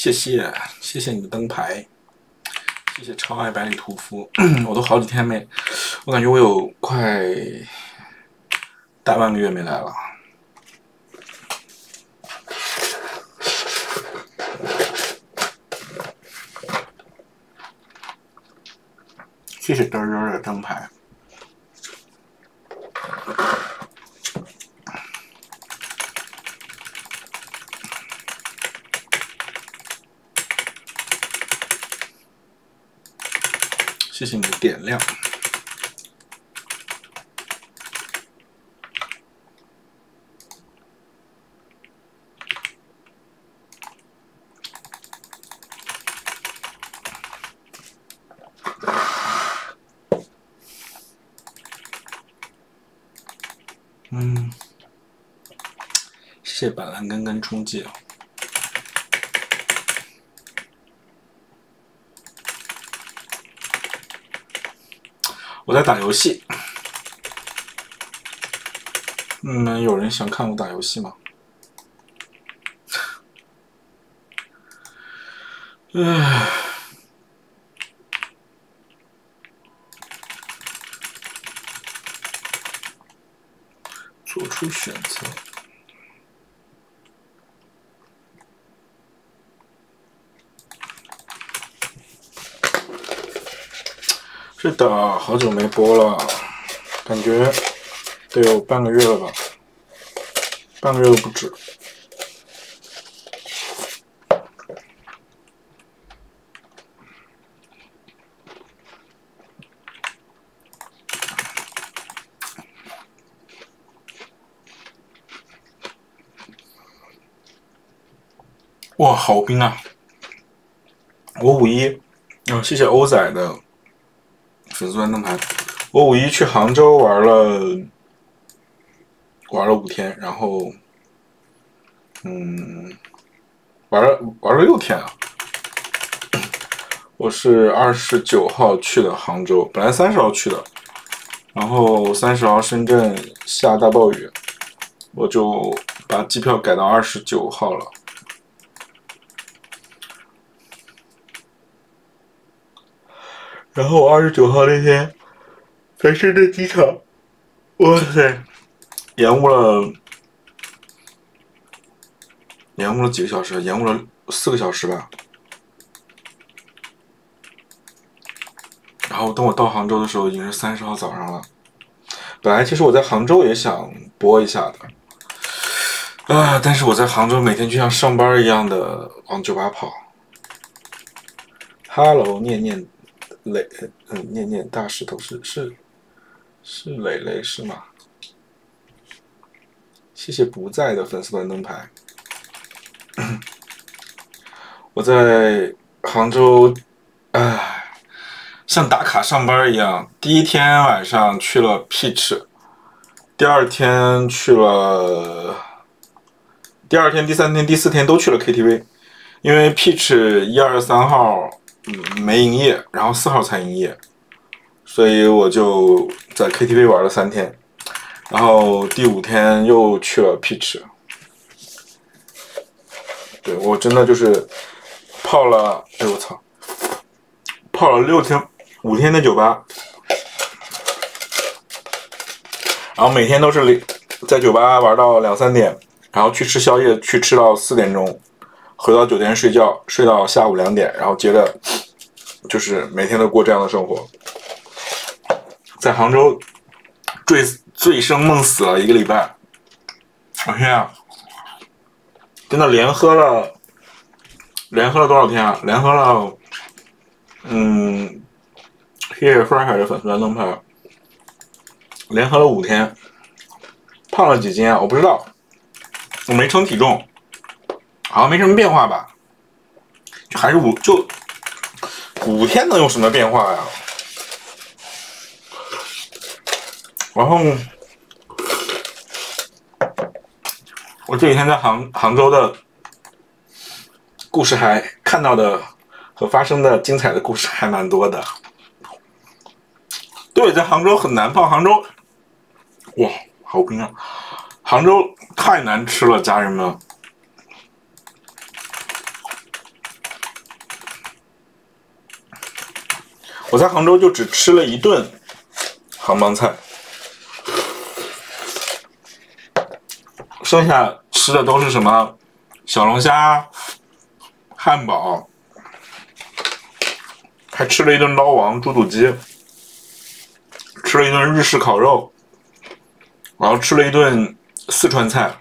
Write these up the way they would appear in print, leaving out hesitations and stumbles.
谢谢你的灯牌，谢谢超爱百里屠夫，我都好几天没，我感觉我有快大半个月没来了。谢谢嘚嘚的灯牌。谢谢你的点亮。谢谢板蓝根跟冲剂。我在打游戏。有人想看我打游戏吗？做出选择。是的，好久没播了，感觉得有半个月了吧，半个月都不止。哇，好冰啊！我五一，谢谢欧仔的粉丝团灯牌。我五一去杭州玩了5天，然后玩了6天啊。我是29号去的杭州，本来30号去的，然后30号深圳下大暴雨，我就把机票改到29号了。然后我29号那天在深圳机场，哇塞，延误了几个小时，延误了4个小时吧。然后等我到杭州的时候，已经是30号早上了。本来其实我在杭州也想播一下的，但是我在杭州每天就像上班一样的往酒吧跑。Hello， 念念大石头是磊磊是吗？谢谢不在的粉丝团灯牌。我在杭州，像打卡上班一样。第一天晚上去了 Peach， 第二天去了，第2天、第3天、第4天都去了 KTV， 因为 Peach 1、2、3号没营业，然后4号才营业，所以我就在 KTV 玩了3天，然后第5天又去了 Peach。对，我真的就是泡了，我操，泡了5天的酒吧，然后每天都是在酒吧玩到2、3点，然后去吃宵夜，去吃到4点钟，回到酒店睡觉，睡到下午2点，然后接着就是每天都过这样的生活。在杭州醉生梦死了1个礼拜，我天啊！真的连喝了多少天啊？连喝了，谢谢帅海的粉丝团灯牌，连喝了5天，胖了几斤啊？我不知道，我没称体重，好像没什么变化吧？就还是5天能有什么变化呀？然后我这几天在杭州的故事还看到的和发生的精彩的故事还蛮多的。对，在杭州很难泡，杭州，哇，好冰啊！杭州太难吃了，家人们。我在杭州就只吃了一顿杭帮菜，剩下吃的都是什么小龙虾、汉堡，还吃了一顿捞王猪肚鸡，吃了一顿日式烤肉，然后吃了一顿四川菜。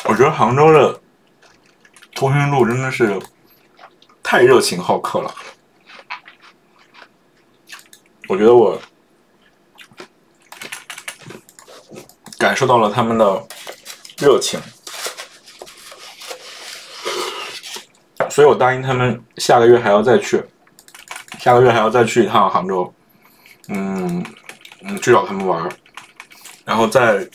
我觉得杭州的通讯录真的是太热情好客了，我觉得我感受到了他们的热情，所以我答应他们下个月还要再去一趟杭州，去找他们玩，然后在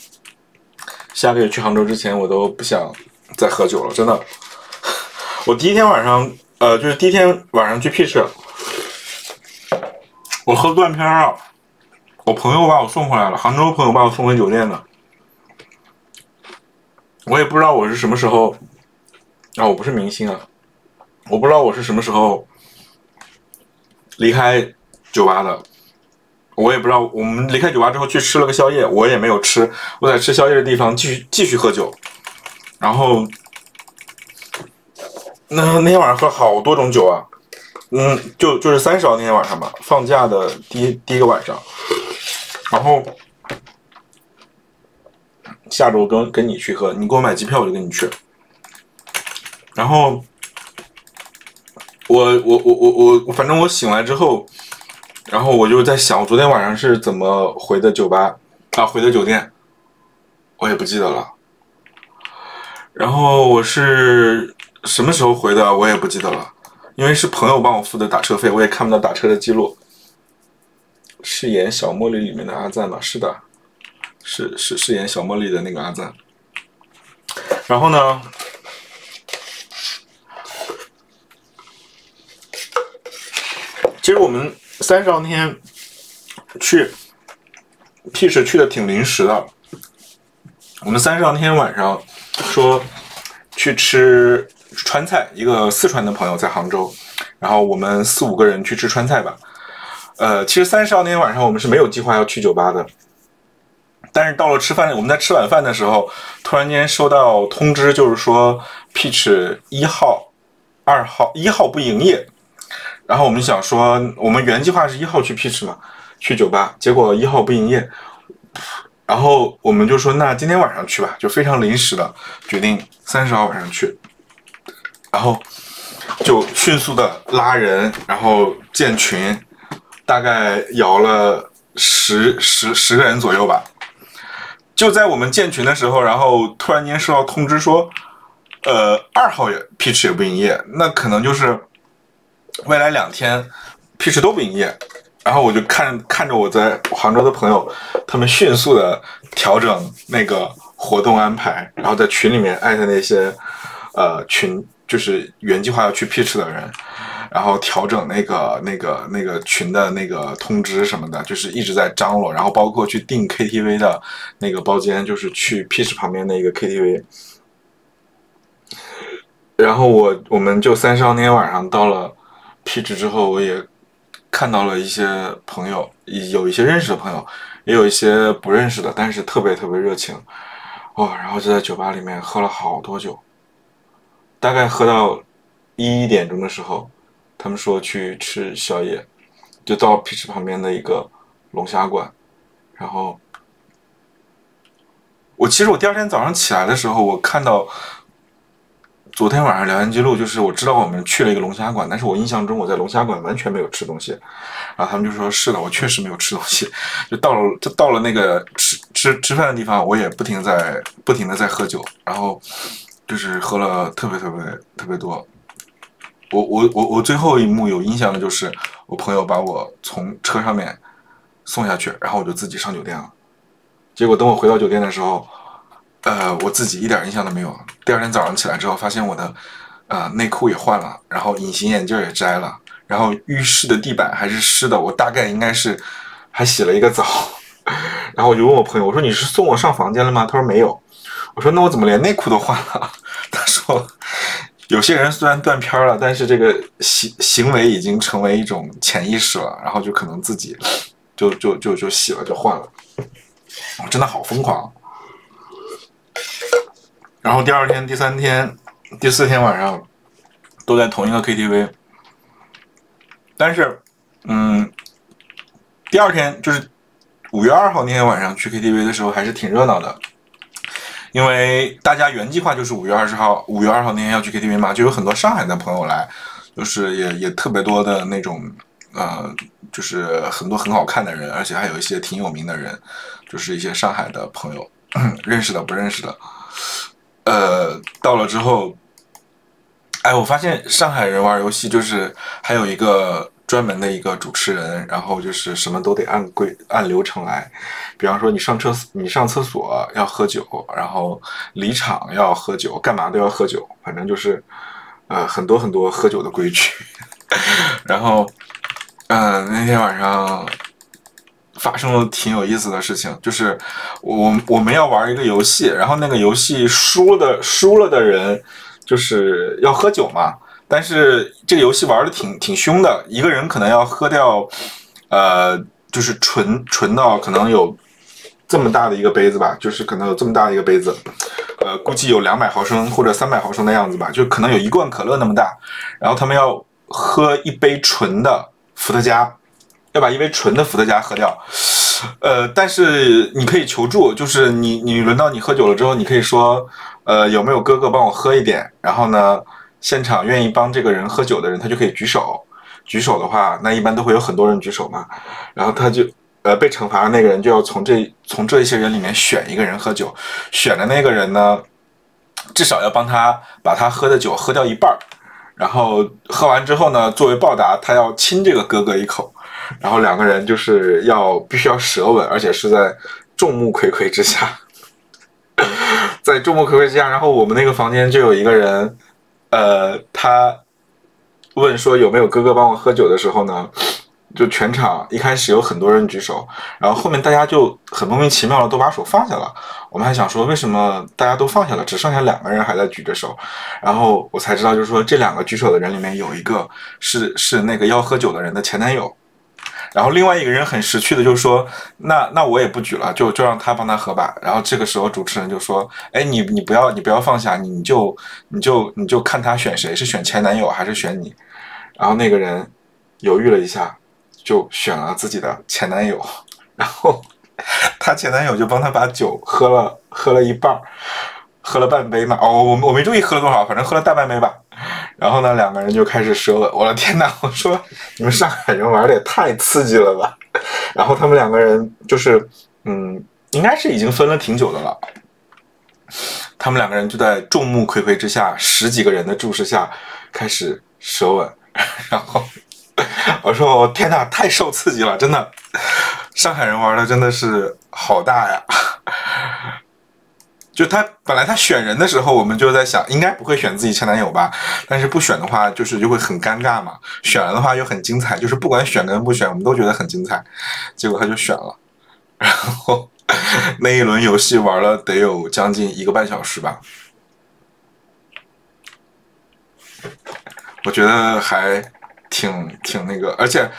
下个月去杭州之前，我都不想再喝酒了，真的。我第一天晚上，就是第一天晚上去 Peach， 我喝断片了。我朋友把我送回来了，杭州朋友把我送回酒店的。我也不知道我是什么时候，我不是明星啊，我不知道我是什么时候离开酒吧的。我也不知道，我们离开酒吧之后去吃了个宵夜，我也没有吃，我在吃宵夜的地方继续喝酒，然后那天晚上喝好多种酒啊，就是30号那天晚上吧，放假的第一个晚上，然后下周跟你去喝，你给我买机票我就跟你去，然后我反正我醒来之后。然后我就在想，我昨天晚上是怎么回的酒吧回的酒店，我也不记得了。然后我是什么时候回的，我也不记得了，因为是朋友帮我付的打车费，我也看不到打车的记录。是演小茉莉里面的阿赞吗？是的，是演小茉莉的那个阿赞。然后呢？其实我们30号那天去 Peach 去的挺临时的，我们30号那天晚上说去吃川菜，一个四川的朋友在杭州，然后我们4、5个人去吃川菜吧。其实30号那天晚上我们是没有计划要去酒吧的，但是到了吃饭，我们在吃晚饭的时候，突然间收到通知，就是说 Peach 1号、2号，1号不营业。然后我们想说，我们原计划是1号去 Peach 嘛，去酒吧，结果1号不营业，然后我们就说那今天晚上去吧，就非常临时的决定30号晚上去，然后就迅速的拉人，然后建群，大概摇了10个人左右吧。就在我们建群的时候，然后突然间收到通知说，2号Peach 也不营业，那可能就是未来2天 Peach 都不营业。然后我就看着我在杭州的朋友，他们迅速的调整那个活动安排，然后在群里面艾特那些群，就是原计划要去 Peach 的人，然后调整那个群的那个通知什么的，就是一直在张罗，然后包括去订 KTV 的那个包间，就是去 Peach 旁边的一个 KTV。然后我们就30号那天晚上到了 Peach 之后，我也看到了一些朋友，有一些认识的朋友，也有一些不认识的，但是特别特别热情，然后就在酒吧里面喝了好多酒，大概喝到1点钟的时候，他们说去吃宵夜，就到 Peach 旁边的一个龙虾馆，然后其实我第二天早上起来的时候，我看到昨天晚上聊天记录，就是我知道我们去了一个龙虾馆，但是我印象中我在龙虾馆完全没有吃东西，然后他们就说是的，我确实没有吃东西，就到了那个吃饭的地方，我也不停的在喝酒，然后就是喝了特别多。我最后一幕有印象的就是我朋友把我从车上面送下去，然后我就自己上酒店了。结果等我回到酒店的时候，我自己一点印象都没有。第二天早上起来之后，发现我的内裤也换了，然后隐形眼镜也摘了，然后浴室的地板还是湿的，我大概应该是还洗了一个澡。然后我就问我朋友，我说你是送我上房间了吗？他说没有。我说那我怎么连内裤都换了？他说有些人虽然断片了，但是这个行为已经成为一种潜意识了，然后就可能自己就洗了就换了。我真的好疯狂。然后第2天、第3天、第4天晚上都在同一个 KTV， 但是第2天就是5月2号那天晚上去 KTV 的时候还是挺热闹的，因为大家原计划就是5月2号那天要去 KTV 嘛，就有很多上海的朋友来，就是也特别多的那种就是很多很好看的人，而且还有一些挺有名的人，就是一些上海的朋友认识的不认识的。到了之后，哎，我发现上海人玩游戏就是还有一个专门的一个主持人，然后就是什么都得按流程来。比方说你上厕所要喝酒，然后离场要喝酒，干嘛都要喝酒，反正就是很多很多喝酒的规矩。然后那天晚上发生了挺有意思的事情，就是我们要玩一个游戏，然后那个游戏输了的人就是要喝酒嘛，但是这个游戏玩的挺凶的，一个人可能要喝掉就是纯到可能有这么大的一个杯子吧，就是可能有这么大的一个杯子，估计有200毫升或者300毫升的样子吧，就可能有1罐可乐那么大，然后他们要喝一杯纯的伏特加，要把一杯纯的伏特加喝掉。但是你可以求助，就是你轮到你喝酒了之后，你可以说，有没有哥哥帮我喝一点？然后呢，现场愿意帮这个人喝酒的人，他就可以举手。举手的话，那一般都会有很多人举手嘛。然后他就被惩罚的那个人就要从这些人里面选一个人喝酒，选的那个人呢，至少要帮他把他喝的酒喝掉一半，然后喝完之后呢，作为报答，他要亲这个哥哥一口。然后2个人就是必须要舌吻，而且是在众目睽睽之下，在众目睽睽之下。然后我们那个房间就有一个人，他问说有没有哥哥帮我喝酒的时候呢，就全场一开始有很多人举手，然后后面大家就很莫名其妙的都把手放下了。我们还想说为什么大家都放下了，只剩下2个人还在举着手。然后我才知道，就是说这2个举手的人里面有一个是那个要喝酒的人的前男友。然后另外一个人很识趣的就说，那我也不举了，就让他帮他喝吧。然后这个时候主持人就说，哎，你不要放下，你就看他选谁，是选前男友还是选你。然后那个人犹豫了一下，就选了自己的前男友。然后他前男友就帮他把酒喝了一半，喝了半杯嘛。我没注意喝了多少，反正喝了大半杯吧。然后呢，2个人就开始舌吻。我的天哪！我说你们上海人玩的也太刺激了吧！然后他们2个人就是应该是已经分了挺久的了。他们2个人就在众目睽睽之下，10几个人的注视下开始舌吻。然后我说我天哪，太受刺激了，真的！上海人玩的真的是好大呀！就本来他选人的时候，我们就在想，应该不会选自己前男友吧？但是不选的话，就会很尴尬嘛。选了的话又很精彩，就是不管选跟不选，我们都觉得很精彩。结果他就选了，然后那一轮游戏玩了得有将近1个半小时吧。我觉得还挺那个，而且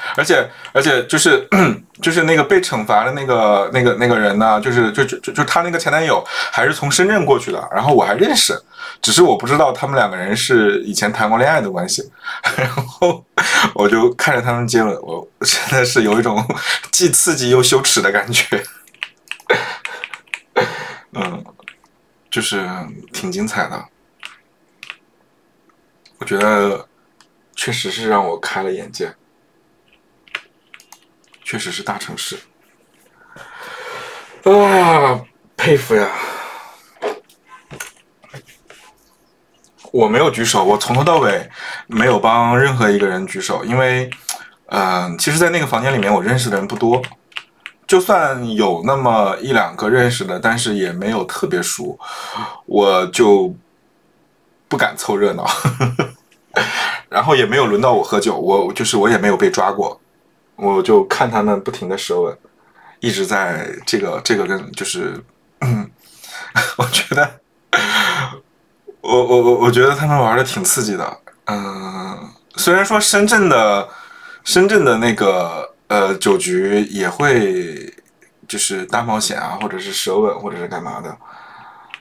就是那个被惩罚的那个人呢，就他那个前男友还是从深圳过去的，然后我还认识，只是我不知道他们2个人是以前谈过恋爱的关系。然后我就看着他们接吻，我真的是有一种既刺激又羞耻的感觉。就是挺精彩的，我觉得确实是让我开了眼界，确实是大城市啊，佩服呀！我没有举手，我从头到尾没有帮任何一个人举手，因为其实在那个房间里面我认识的人不多，就算有那么1、2个认识的，但是也没有特别熟，我就不敢凑热闹。然后也没有轮到我喝酒，我也没有被抓过，我就看他们不停的舌吻，一直在这个跟就是我觉得，我觉得他们玩的挺刺激的。虽然说深圳的那个酒局也会就是大冒险啊，或者是舌吻，或者是干嘛的，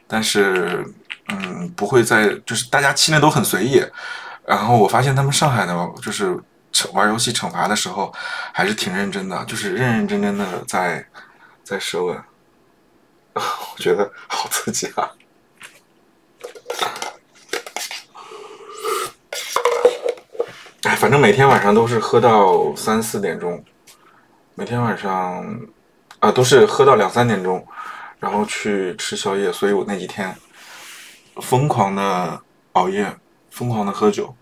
但是不会就是大家气氛都很随意。然后我发现他们上海的就是玩游戏惩罚的时候还是挺认真的，就是认认真真的在舌吻，我觉得好刺激啊！哎，反正每天晚上都是喝到3、4点钟，每天晚上都是喝到2、3点钟，然后去吃宵夜。所以我那几天疯狂的熬夜，疯狂的喝酒。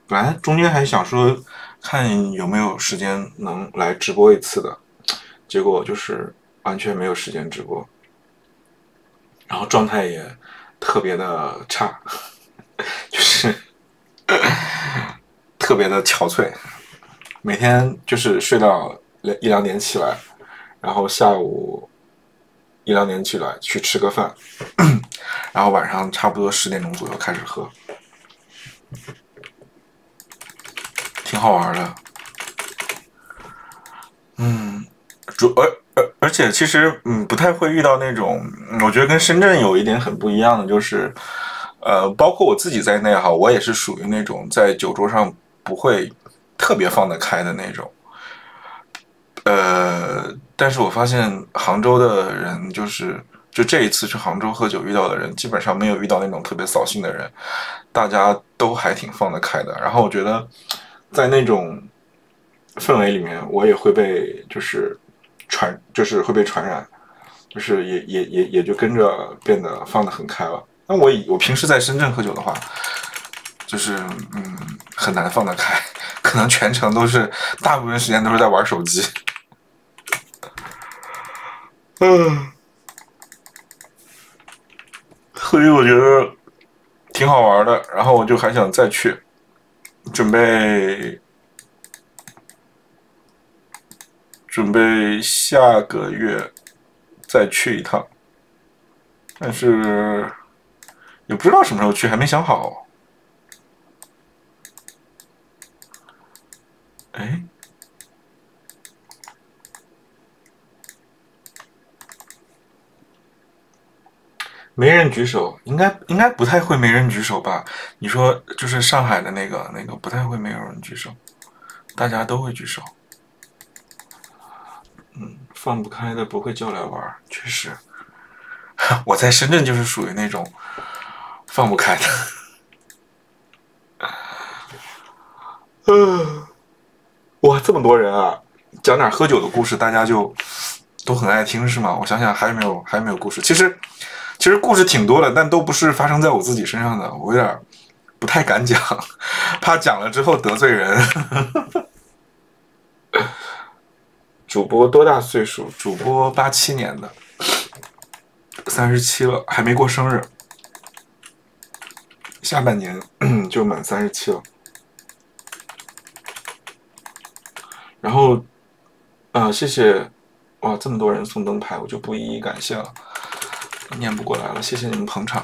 本来中间还想说看有没有时间能来直播一次的，结果就是完全没有时间直播，然后状态也特别的差，就是特别的憔悴。每天就是睡到1、2点起来，然后下午1、2点起来去吃个饭，然后晚上差不多10点钟左右开始喝，挺好玩的。而且其实不太会遇到那种，我觉得跟深圳有一点很不一样的就是，包括我自己在内哈，我也是属于那种在酒桌上不会特别放得开的那种。但是我发现杭州的人就这一次去杭州喝酒遇到的人，基本上没有遇到那种特别扫兴的人，大家都还挺放得开的。然后我觉得在那种氛围里面，我也会被就是会被传染，就是也就跟着变得放得很开了。那我平时在深圳喝酒的话，就是很难放得开，可能全程大部分时间都是在玩手机。所以我觉得挺好玩的，然后我就还想再去，准备下个月再去一趟，但是也不知道什么时候去，还没想好。哎，没人举手，应该不太会没人举手吧？你说就是上海的那个不太会没有人举手，大家都会举手。放不开的不会叫来玩，确实，我在深圳就是属于那种放不开的。哇，这么多人啊！讲点喝酒的故事，大家就都很爱听是吗？我想想还有没有故事？其实故事挺多的，但都不是发生在我自己身上的，我有点不太敢讲，怕讲了之后得罪人。主播多大岁数？主播87年的，37了，还没过生日，下半年就满37了。然后，谢谢，哇，这么多人送灯牌，我就不一一感谢了，念不过来了，谢谢你们捧场。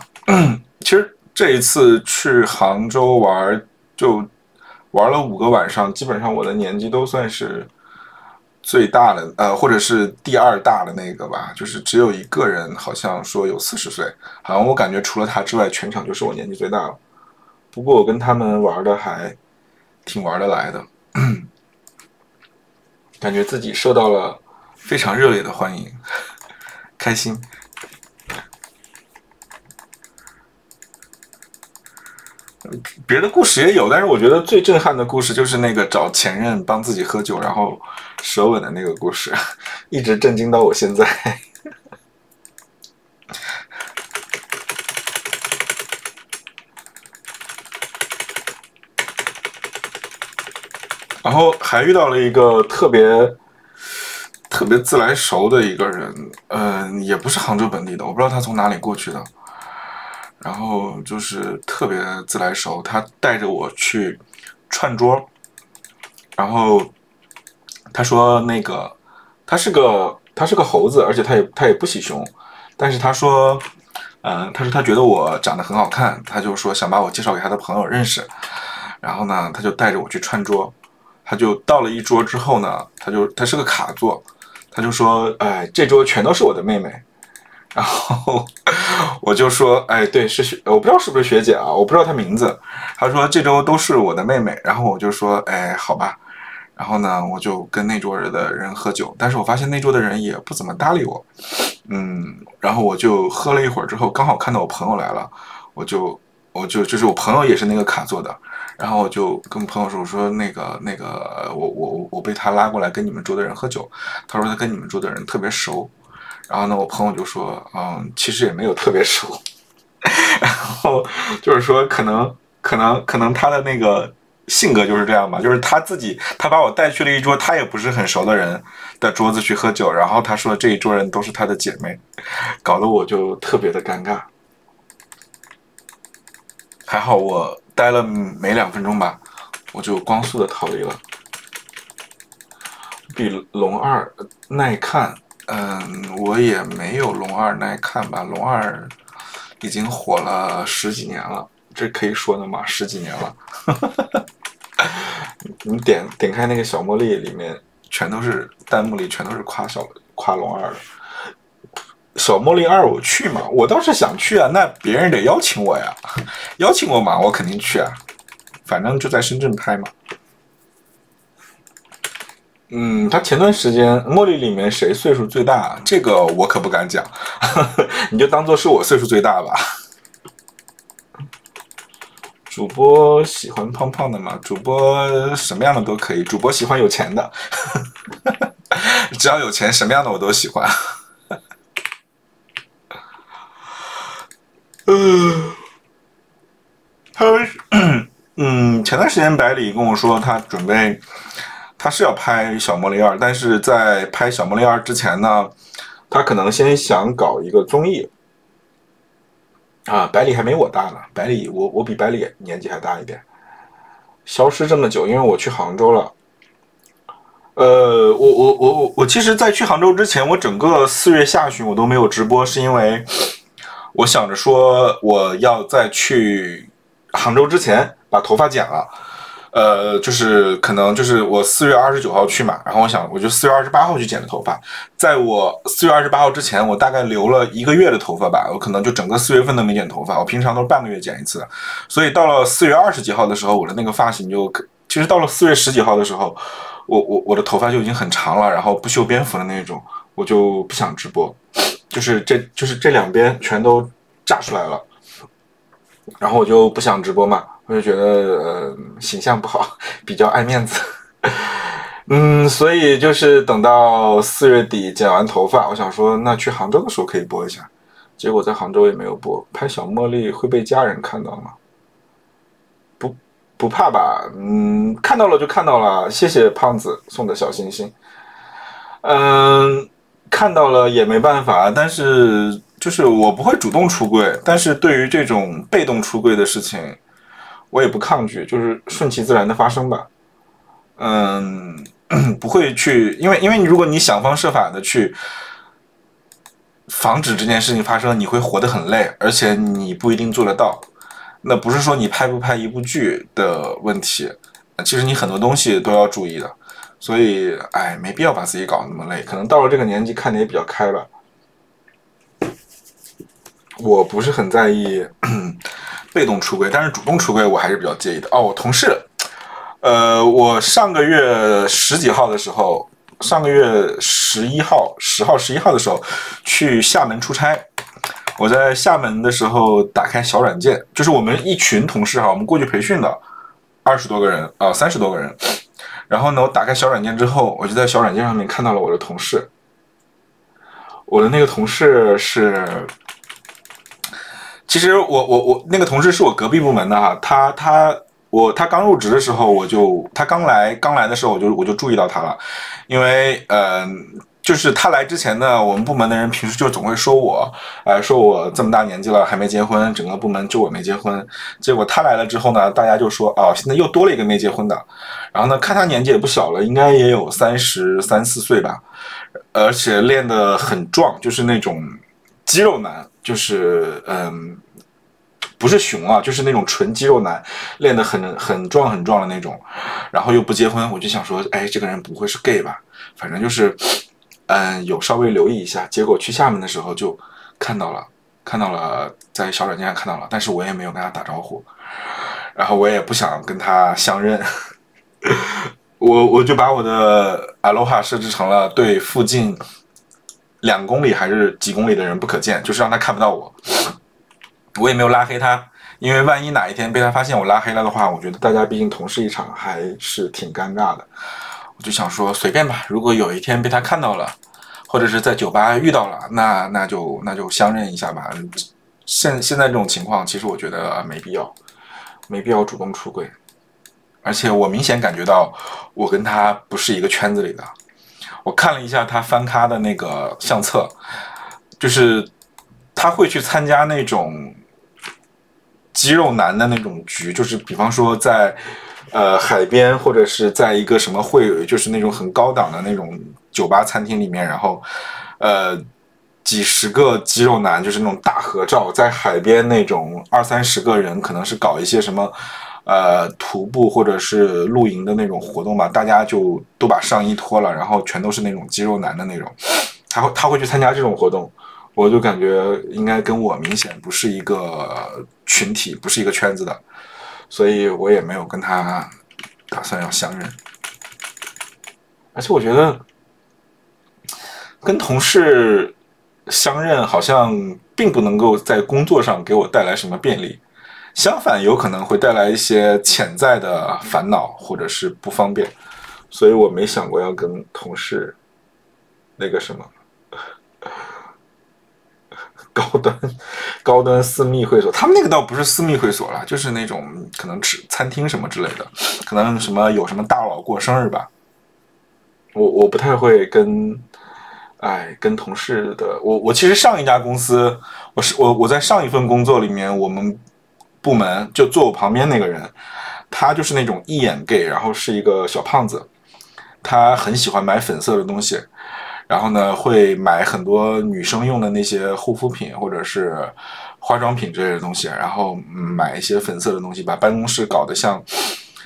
其实这一次去杭州玩，就玩了5个晚上，基本上我的年纪都算是最大的，或者是第2大的那个吧，就是只有一个人好像说有40岁，好像我感觉除了他之外，全场就是我年纪最大了。不过我跟他们玩的还挺玩得来的，感觉自己受到了非常热烈的欢迎，开心。别的故事也有，但是我觉得最震撼的故事就是那个找前任帮自己喝酒，然后舌吻的那个故事，一直震惊到我现在。然后还遇到了一个特别自来熟的一个人，也不是杭州本地的，我不知道他从哪里过去的，然后就是特别自来熟，他带着我去串桌，然后他说那个他是个猴子，而且他也不喜熊，但是他说他说他觉得我长得很好看，他就说想把我介绍给他的朋友认识，然后呢，他就带着我去串桌，他就到了一桌之后呢，他是个卡座，他就说，哎，这桌全都是我的妹妹，然后我就说，哎，对，我不知道是不是学姐啊，我不知道她名字，他说这桌都是我的妹妹，然后我就说，哎，好吧。然后呢，我就跟那桌的人喝酒，但是我发现那桌的人也不怎么搭理我，然后我就喝了一会儿之后，刚好看到我朋友来了，就是我朋友也是那个卡座的，然后我就跟朋友说，我说那个我被他拉过来跟你们桌的人喝酒，他说他跟你们桌的人特别熟，然后呢，我朋友就说，其实也没有特别熟，然后就是说可能他的那个。性格就是这样吧，就是他把我带去了一桌他也不是很熟的人的桌子去喝酒，然后他说这一桌人都是他的姐妹，搞得我就特别的尴尬。还好我待了没2分钟吧，我就光速的逃离了。比龙二耐看，我也没有龙二耐看吧，龙二已经火了10几年了，这可以说的吗？10几年了。你点开那个小茉莉里面，全都是弹幕里全都是夸龙二的。小茉莉2我去嘛，我倒是想去啊，那别人得邀请我呀，邀请我嘛，我肯定去啊，反正就在深圳拍嘛。他前段时间茉莉里面谁岁数最大？这个我可不敢讲，你就当做是我岁数最大吧。主播喜欢胖胖的嘛？主播什么样的都可以，主播喜欢有钱的，只要有钱，什么样的我都喜欢。前段时间百里跟我说，他是要拍小茉莉2，但是在拍小茉莉2之前呢，他可能先想搞一个综艺。百里还没我大呢，我比百里年纪还大一点。消失这么久，因为我去杭州了。我其实，在去杭州之前，我整个4月下旬我都没有直播，是因为我想着说我要在去杭州之前把头发剪了。就是可能就是我4月29号去嘛，然后我就4月28号去剪的头发，在我4月28号之前，我大概留了1个月的头发吧，我可能就整个4月份都没剪头发，我平常都是半个月剪一次，所以到了4月20几号的时候，我的那个发型其实到了4月10几号的时候，我的头发就已经很长了，然后不修边幅的那种，我就不想直播，就是这两边全都炸出来了，然后我就不想直播嘛。我就觉得形象不好，比较爱面子，所以就是等到4月底剪完头发，我想说那去杭州的时候可以播一下，结果在杭州也没有播。拍小茉莉会被家人看到吗？不怕吧，看到了就看到了，谢谢胖子送的小星星，看到了也没办法，但是就是我不会主动出柜，但是对于这种被动出柜的事情。我也不抗拒，就是顺其自然的发生吧。不会去，因为如果你想方设法的去防止这件事情发生，你会活得很累，而且你不一定做得到。那不是说你拍不拍一部剧的问题，其实你很多东西都要注意的。所以，没必要把自己搞那么累。可能到了这个年纪，看得也比较开吧。我不是很在意。被动出柜，但是主动出柜我还是比较介意的。我同事，我上个月10几号的时候，上个月10号11号的时候去厦门出差。我在厦门的时候打开小软件，就是我们一群同事我们过去培训的20多个人30多个人。然后呢，我打开小软件之后，我就在小软件上面看到了我的同事。我的那个同事是。其实我那个同事是我隔壁部门的哈，他刚入职的时候他刚来的时候我就注意到他了，因为就是他来之前呢，我们部门的人平时就总会说我这么大年纪了还没结婚，整个部门就我没结婚。结果他来了之后呢，大家就说现在又多了一个没结婚的。然后呢，看他年纪也不小了，应该也有33、4岁吧，而且练得很壮，就是那种。肌肉男，就是不是熊啊，就是那种纯肌肉男，练得很壮很壮的那种，然后又不结婚，我就想说，哎，这个人不会是 gay 吧？反正就是有稍微留意一下，结果去厦门的时候就看到了，在小软件上看到了，但是我也没有跟他打招呼，然后我也不想跟他相认，我就把我的 Aloha 设置成了对附近2公里还是几公里的人不可见，就是让他看不到我。我也没有拉黑他，因为万一哪一天被他发现我拉黑了的话，我觉得大家毕竟同事一场，还是挺尴尬的。我就想说随便吧，如果有一天被他看到了，或者是在酒吧遇到了，那就相认一下吧。现在这种情况，其实我觉得没必要主动出柜，而且我明显感觉到我跟他不是一个圈子里的。我看了一下他翻咖的那个相册，就是他会去参加那种肌肉男的那种局，就是比方说在海边，或者是在一个什么就是那种很高档的那种酒吧餐厅里面，然后几十个肌肉男，就是那种大合照，在海边那种20-30个人，可能是搞一些什么徒步或者是露营的那种活动吧，大家就都把上衣脱了，然后全都是那种肌肉男的那种，他会去参加这种活动。我就感觉应该跟我明显不是一个群体，不是一个圈子的，所以我也没有跟他打算要相认。而且我觉得跟同事相认好像并不能够在工作上给我带来什么便利，相反有可能会带来一些潜在的烦恼或者是不方便，所以我没想过要跟同事那个什么。高端私密会所，他们那个倒不是私密会所了，就是那种可能餐厅什么之类的，可能有什么大佬过生日吧。我不太会跟同事的，我其实上一家公司，我在上一份工作里面，我们部门就坐我旁边那个人，他就是那种一眼 gay， 然后是一个小胖子，他很喜欢买粉色的东西。然后呢，会买很多女生用的那些护肤品或者是化妆品之类的东西，然后买一些粉色的东西，把办公室搞得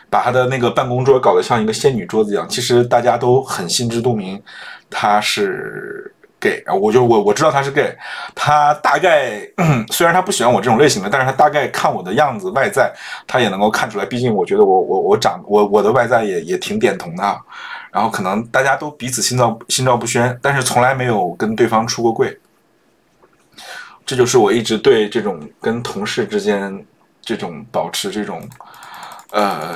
把他的那个办公桌搞得像一个仙女桌子一样。其实大家都很心知肚明，他是 gay， 我知道他是 gay， 他大概虽然他不喜欢我这种类型的，但是他大概看我的样子外在，他也能够看出来。毕竟我觉得我的外在也挺点同的。然后可能大家都彼此心照不宣，但是从来没有跟对方出过柜。这就是我一直对这种跟同事之间这种保持这种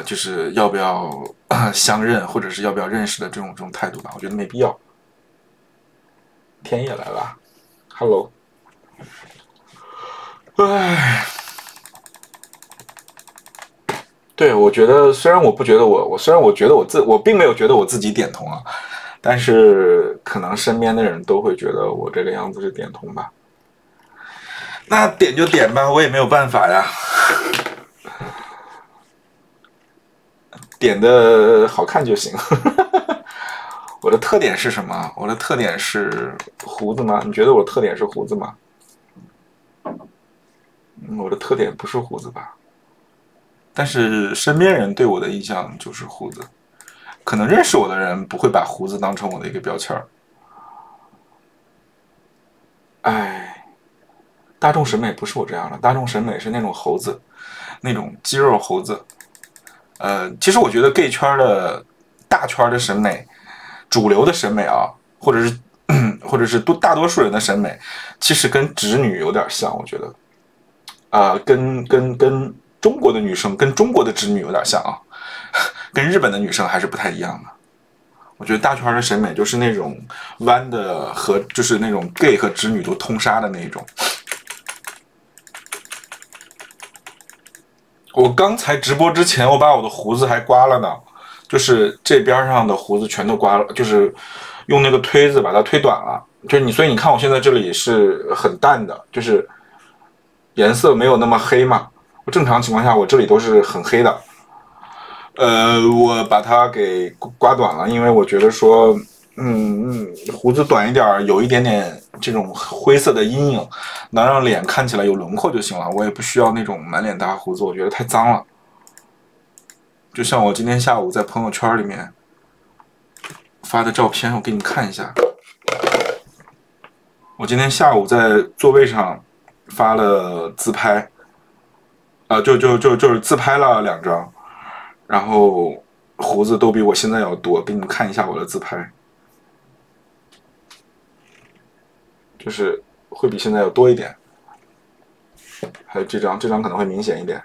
就是要不要相认或者是要不要认识的这种态度吧，我觉得没必要。天野来了 ，Hello， 唉。对，我觉得虽然我不觉得虽然我觉得我并没有觉得我自己点同啊，但是可能身边的人都会觉得我这个样子是点同吧。那点就点吧，我也没有办法呀。点的好看就行。我的特点是什么？我的特点是胡子吗？你觉得我的特点是胡子吗？我的特点不是胡子吧？但是身边人对我的印象就是胡子，可能认识我的人不会把胡子当成我的一个标签儿。大众审美不是我这样的，大众审美是那种猴子，那种肌肉猴子。其实我觉得 gay 圈的大圈的审美，主流的审美啊，或者是大多数人的审美，其实跟直女有点像，我觉得，跟中国的女生跟中国的直女有点像啊，跟日本的女生还是不太一样的。我觉得大圈的审美就是那种弯的和就是那种 gay 和直女都通杀的那种。我刚才直播之前，我把我的胡子还刮了呢，就是这边上的胡子全都刮了，就是用那个推子把它推短了。就是所以你看我现在这里是很淡的，就是颜色没有那么黑嘛。我正常情况下我这里都是很黑的。我把它给刮短了，因为我觉得说，胡子短一点有一点点这种灰色的阴影，能让脸看起来有轮廓就行了。我也不需要那种满脸大胡子，我觉得太脏了。就像我今天下午在朋友圈里面发的照片，我给你们看一下。我今天下午在座位上发了自拍，就是自拍了2张，然后胡子都比我现在要多。给你们看一下我的自拍，就是会比现在要多一点。还有这张可能会明显一点。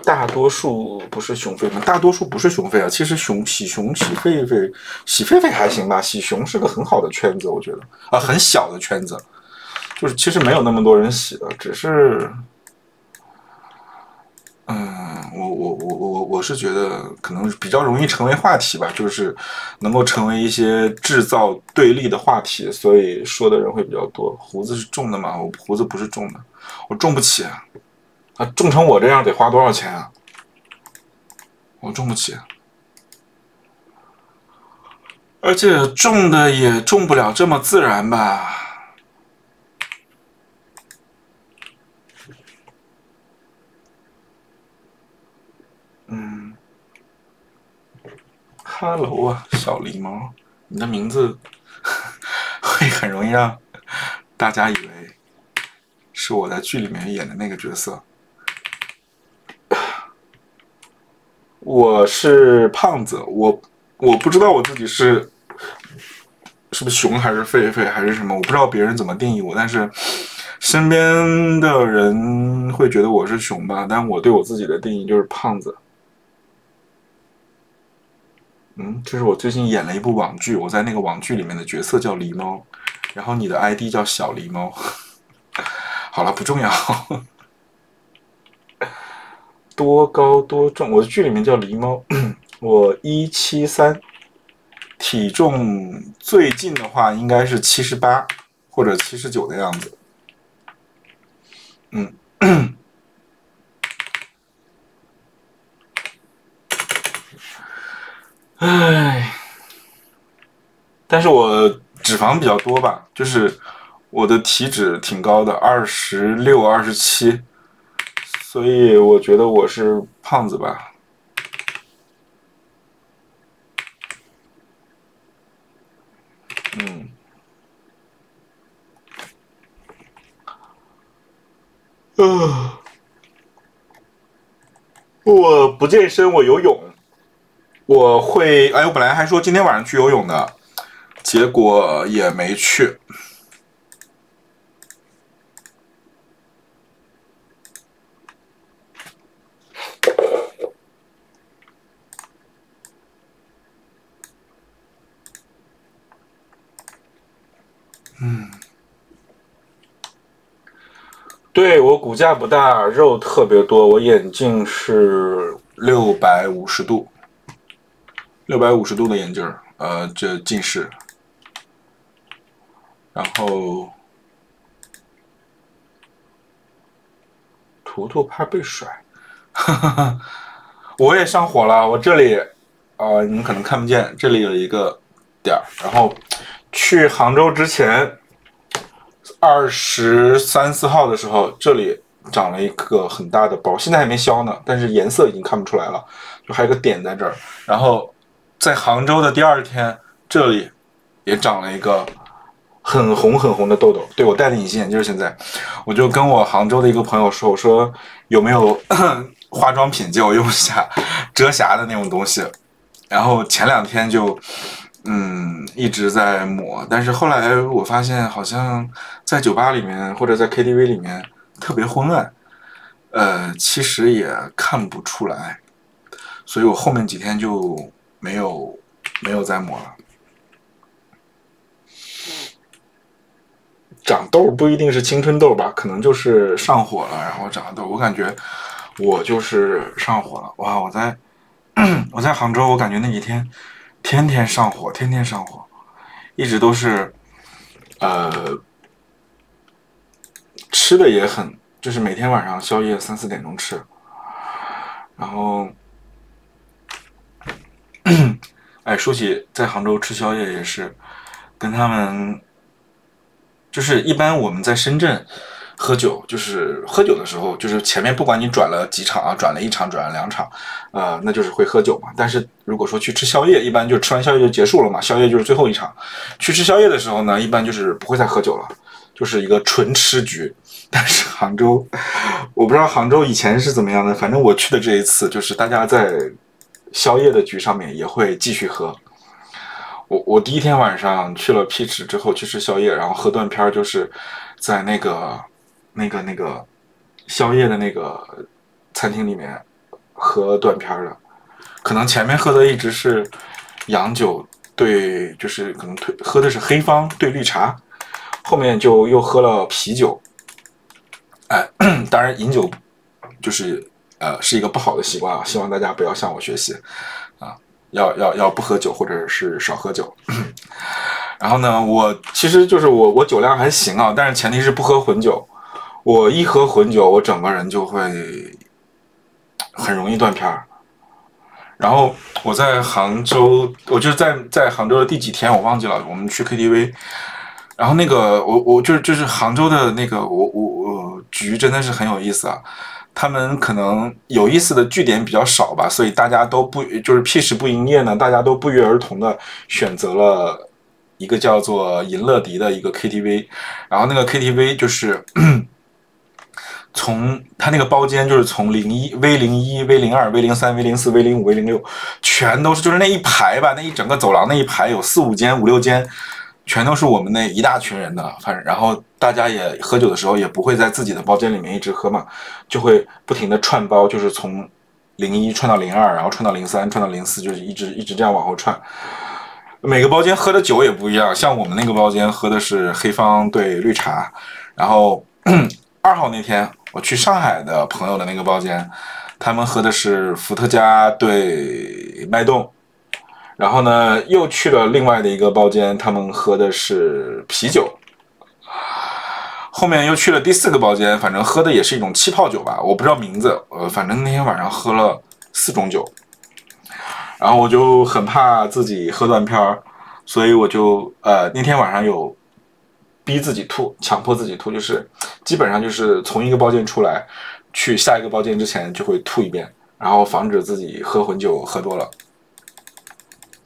大多数不是熊狒吗？大多数不是熊狒啊。其实洗狒还行吧。洗熊是个很好的圈子，我觉得啊，很小的圈子，就是其实没有那么多人洗的，只是，我是觉得可能比较容易成为话题吧，就是能够成为一些制造对立的话题，所以说的人会比较多。胡子是种的嘛？我胡子不是种的，我种不起啊。种成我这样得花多少钱啊？我种不起，而且种的也种不了这么自然吧。Hello 啊，小狸猫，你的名字会很容易让大家以为是我在剧里面演的那个角色。我是胖子，我不知道我自己是不是熊还是狒狒还是什么，我不知道别人怎么定义我，但是身边的人会觉得我是熊吧，但我对我自己的定义就是胖子。这是我最近演了一部网剧，我在那个网剧里面的角色叫狸猫，然后你的 ID 叫小狸猫。好了，不重要。多高多重？我的剧里面叫狸猫，我173，体重最近的话应该是78或者79的样子。唉，但是我脂肪比较多吧，就是我的体脂挺高的，26、27，所以我觉得我是胖子吧。我不健身，我游泳。我会，我本来还说今天晚上去游泳的，结果也没去。对，我骨架不大，肉特别多，我眼镜是650度，650度的眼镜，这近视。然后图图怕被甩，我也上火了。我这里，你们可能看不见，这里有一个点儿。然后去杭州之前，23、4号的时候，这里长了一个很大的包，现在还没消呢，但是颜色已经看不出来了，就还有个点在这儿。然后在杭州的第2天，这里也长了一个很红的痘痘。对，我戴的隐形眼镜，现在我就跟我杭州的一个朋友说，我说有没有化妆品借我用一下，遮瑕的那种东西。然后前2天就一直在抹，但是后来我发现好像在酒吧里面或者在 KTV 里面特别昏暗，其实也看不出来，所以我后面几天就没有再抹了。长痘不一定是青春痘吧，可能就是上火了，然后长痘。我感觉我就是上火了。哇，我在杭州，我感觉那几天天天上火，一直都是吃的也很，就是每天晚上宵夜3、4点钟吃，然后哎，说起在杭州吃宵夜也是，跟他们就是一般我们在深圳喝酒，就是喝酒的时候，就是前面不管你转了几场啊，转了一场，转了两场，那就是会喝酒嘛。但是如果说去吃宵夜，一般就吃完宵夜就结束了嘛，宵夜就是最后一场。去吃宵夜的时候呢，一般就是不会再喝酒了，就是一个纯吃局。但是杭州，我不知道杭州以前是怎么样的，反正我去的这一次，就是大家在宵夜的局上面也会继续喝。我第一天晚上去了 Peach 之后去吃宵夜，然后喝断片，就是在那个宵夜的那个餐厅里面喝断片的。可能前面喝的一直是洋酒对，就是可能喝的是黑方对绿茶，后面就又喝了啤酒。哎，当然饮酒就是是一个不好的习惯啊，希望大家不要向我学习啊，要不喝酒或者是少喝酒。然后呢，我其实就是我酒量还行啊，但是前提是不喝混酒。我一喝混酒，我整个人就会很容易断片儿。然后我在杭州，我就是在杭州的第几天我忘记了，我们去 KTV，然后那个我就是杭州的那个我局真的是很有意思啊。他们可能有意思的据点比较少吧，所以大家都不就是屁事不营业呢，大家都不约而同的选择了一个叫做银乐迪的一个 KTV，然后那个 KTV 就是从他那个包间就是从01V01 V02 V03 V04 V05 V06，全都是就是那一排吧，那一整个走廊那一排有4、5间、5、6间。全都是我们那一大群人的，反正然后大家也喝酒的时候也不会在自己的包间里面一直喝嘛，就会不停的串包，就是从01串到02，然后串到03，串到04，就是一直这样往后串。每个包间喝的酒也不一样，像我们那个包间喝的是黑方对绿茶，然后2号那天我去上海的朋友的那个包间，他们喝的是伏特加对脉动。然后呢，又去了另外的一个包间，他们喝的是啤酒。后面又去了第4个包间，反正喝的也是一种气泡酒吧，我不知道名字。反正那天晚上喝了4种酒，然后我就很怕自己喝断片儿，所以我就那天晚上有逼自己吐，强迫自己吐，就是基本上就是从一个包间出来，去下一个包间之前就会吐一遍，然后防止自己喝混酒喝多了。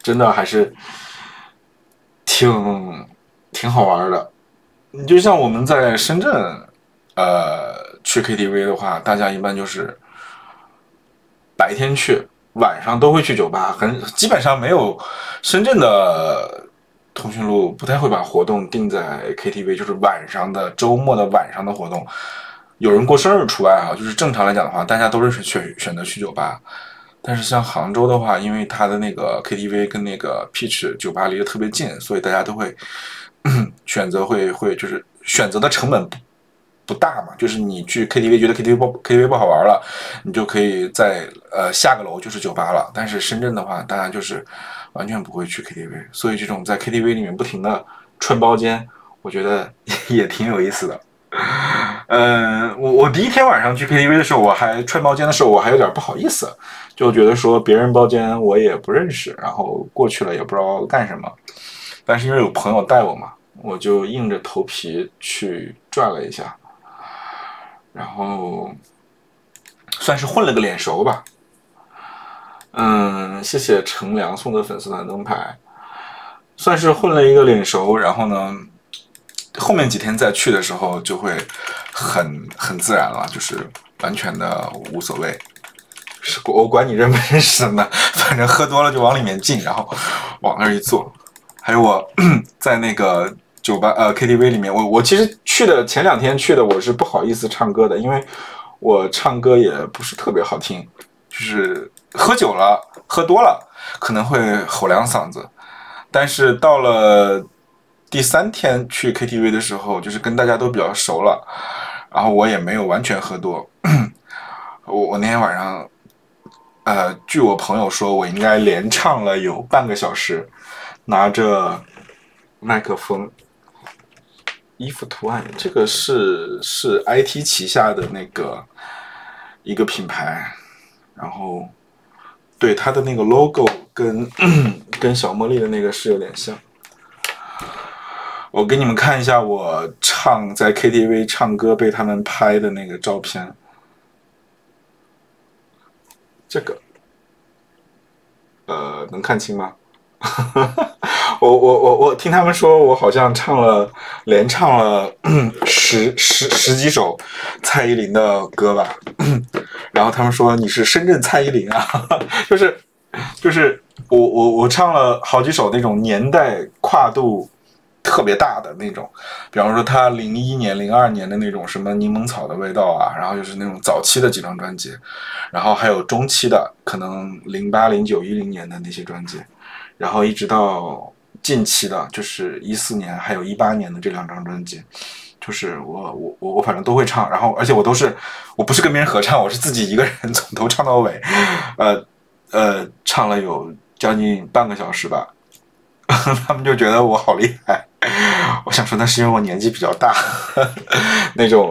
真的还是挺好玩的。你就像我们在深圳，去 KTV 的话，大家一般就是白天去，晚上都会去酒吧，基本上没有深圳的通讯录不太会把活动定在 KTV，就是晚上的周末的晚上的活动。有人过生日除外啊，就是正常来讲的话，大家都是选择去酒吧。但是像杭州的话，因为它的那个 KTV 跟那个 Peach 酒吧离得特别近，所以大家都会选择会就是选择的成本不大嘛。就是你去 KTV 觉得 KTV 不好玩了，你就可以在下个楼就是酒吧了。但是深圳的话，大家就是完全不会去 KTV，所以这种在 KTV 里面不停的串包间，我觉得也挺有意思的。我第一天晚上去 KTV 的时候，我还串包间的时候，我还有点不好意思，就觉得说别人包间我也不认识，然后过去了也不知道干什么。但是因为有朋友带我嘛，我就硬着头皮去转了一下，然后算是混了个脸熟吧。谢谢程良送的粉丝团灯牌，算是混了一个脸熟。然后呢，后面几天再去的时候就会很自然了，就是完全的无所谓。我管你认不认识呢，反正喝多了就往里面进，然后往那儿一坐。还有我在那个酒吧KTV 里面，我其实去的前2天去的，我是不好意思唱歌的，因为我唱歌也不是特别好听，就是喝酒了喝多了可能会吼两嗓子。但是到了第3天去 KTV 的时候，就是跟大家都比较熟了，然后我也没有完全喝多。我那天晚上，据我朋友说，我应该连唱了有半个小时，拿着麦克风，衣服图案，这个是 IT 旗下的那个一个品牌，然后对它的那个 logo 跟跟小茉莉的那个是有点像。我给你们看一下我在 KTV 唱歌被他们拍的那个照片。这个，能看清吗？我听他们说，我好像连唱了十几首蔡依林的歌吧，然后他们说你是深圳蔡依林啊，就是我唱了好几首那种年代跨度特别大的那种，比方说他01年、02年的那种什么柠檬草的味道啊，然后就是那种早期的几张专辑，然后还有中期的，可能08、09、10年的那些专辑，然后一直到近期的，就是14年还有18年的这2张专辑，就是我反正都会唱，然后而且我不是跟别人合唱，我是自己一个人从头唱到尾，唱了有将近半个小时吧，他们就觉得我好厉害。我想说那是因为我年纪比较大，那种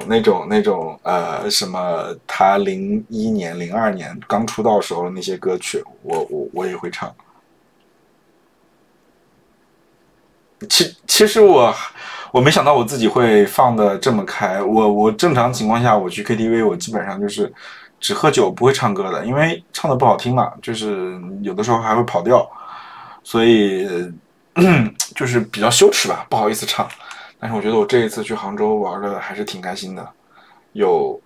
什么他01年、02年刚出道时候的那些歌曲，我也会唱。其实我没想到我自己会放的这么开。我正常情况下我去 KTV， 我基本上就是只喝酒不会唱歌的，因为唱的不好听嘛，就是有的时候还会跑调，所以就是比较羞耻吧，不好意思唱。但是我觉得我这一次去杭州玩的还是挺开心的，有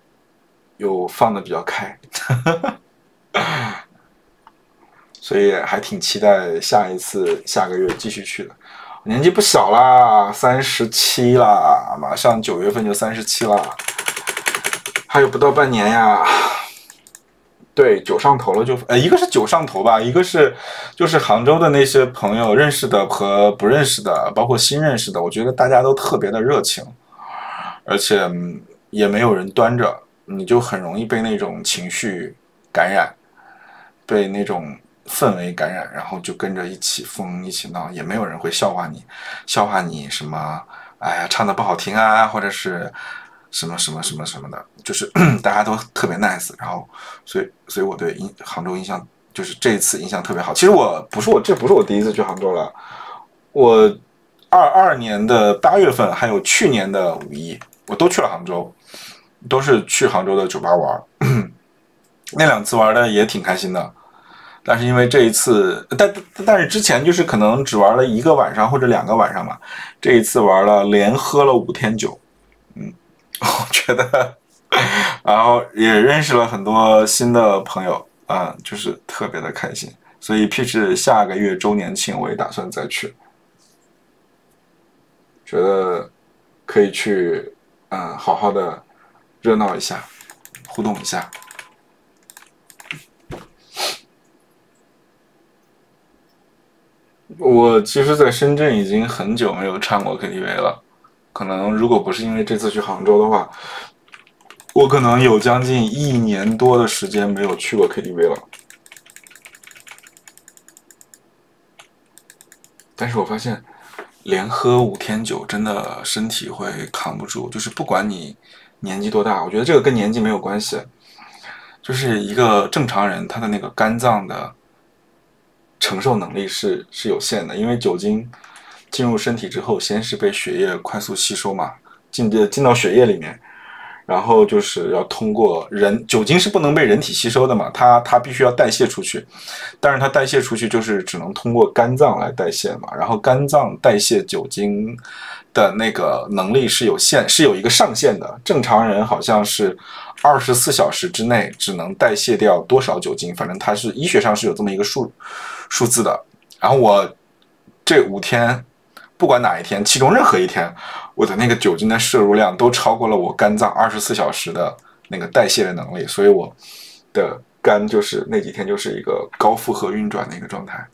放的比较开，所以还挺期待下个月继续去的。年纪不小啦，37啦，马上9月份就37啦，还有不到半年呀。对，酒上头了就，一个是酒上头吧，一个是就是杭州的那些朋友认识的和不认识的，包括新认识的，我觉得大家都特别的热情，而且也没有人端着，你就很容易被那种情绪感染，被那种氛围感染，然后就跟着一起疯一起闹，也没有人会笑话你什么，哎呀唱的不好听啊，或者是什么的，就是大家都特别 nice， 然后所以我对杭州印象就是这一次印象特别好。其实这不是我第一次去杭州了，我22年的8月份还有去年的5一我都去了杭州，都是去杭州的酒吧玩，那2次玩的也挺开心的。但是因为这一次，但是之前就是可能只玩了1个晚上或者2个晚上嘛，这一次玩了连喝了5天酒，我觉得，然后也认识了很多新的朋友，就是特别的开心。所以 Peach 下个月周年庆我也打算再去，觉得可以去，好好的热闹一下，互动一下。我其实在深圳已经很久没有唱过 KTV 了，可能如果不是因为这次去杭州的话，我可能有将近1年多的时间没有去过 KTV 了。但是我发现连喝5天酒真的身体会扛不住，就是不管你年纪多大，我觉得这个跟年纪没有关系，就是一个正常人他的那个肝脏的承受能力是有限的，因为酒精进入身体之后，先是被血液快速吸收嘛，进到血液里面，然后就是要通过酒精是不能被人体吸收的嘛，它必须要代谢出去，但是它代谢出去就是只能通过肝脏来代谢嘛，然后肝脏代谢酒精的那个能力是有一个上限的，正常人好像是24小时之内只能代谢掉多少酒精，反正它是医学上是有这么一个数字的。然后我这5天不管哪一天，其中任何一天，我的那个酒精的摄入量都超过了我肝脏24小时的那个代谢的能力，所以我的肝就是那几天就是一个高负荷运转的一个状态。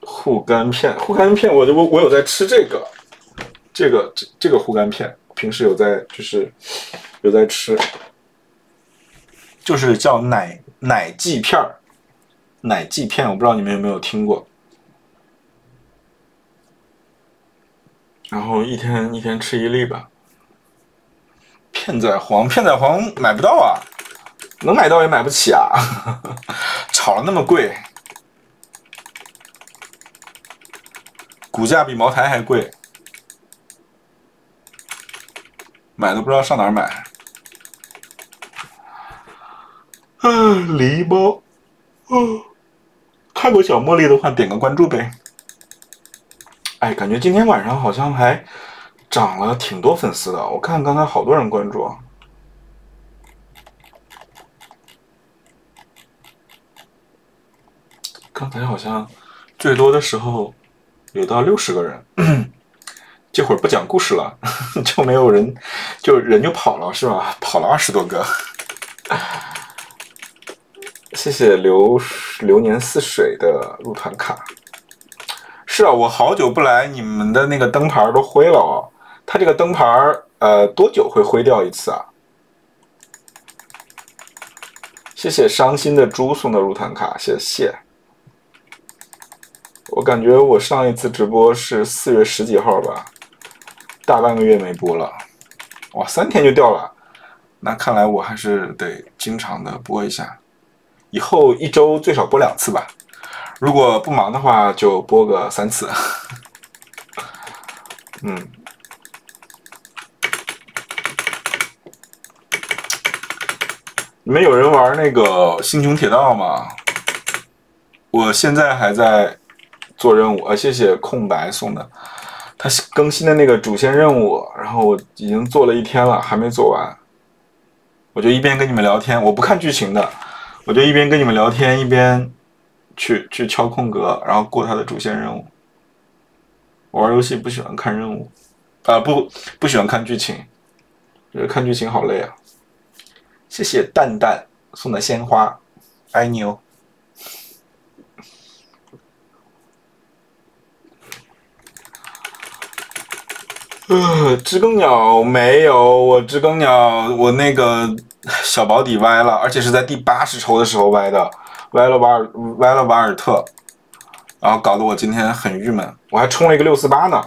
护肝片，我有在吃这个护肝片，平时有在吃，就是叫奶剂片，我不知道你们有没有听过。然后一天吃1粒吧。片仔癀买不到啊，能买到也买不起啊，炒了那么贵，股价比茅台还贵，买都不知道上哪儿买。狸猫，看过小茉莉的话，点个关注呗。哎，感觉今天晚上好像还涨了挺多粉丝的，我看刚才好多人关注啊。刚才好像最多的时候有到60个人，这会儿不讲故事了，就没有人，就人就跑了是吧？跑了20多个。谢谢流年似水的入团卡。是啊，我好久不来，你们的那个灯牌都灰了哦。它这个灯牌多久会灰掉一次啊？谢谢伤心的猪送的入团卡，谢谢。我感觉我上一次直播是4月10几号吧，大半个月没播了，哇，3天就掉了。那看来我还是得经常的播一下，以后1周最少播2次吧。如果不忙的话，就播个3次。你们有人玩那个星穹铁道吗？我现在还在做任务，谢谢空白送的。他更新的那个主线任务，然后我已经做了1天了，还没做完。我就一边跟你们聊天，我不看剧情的，我就一边跟你们聊天，一边去敲空格，然后过他的主线任务。我玩游戏不喜欢看任务，不喜欢看剧情，觉得看剧情好累啊。谢谢蛋蛋送的鲜花，爱你哦。知更鸟没有，我知更鸟我那个小保底歪了，而且是在第80抽的时候歪的，歪了瓦尔特，然后搞得我今天很郁闷，我还充了一个648呢。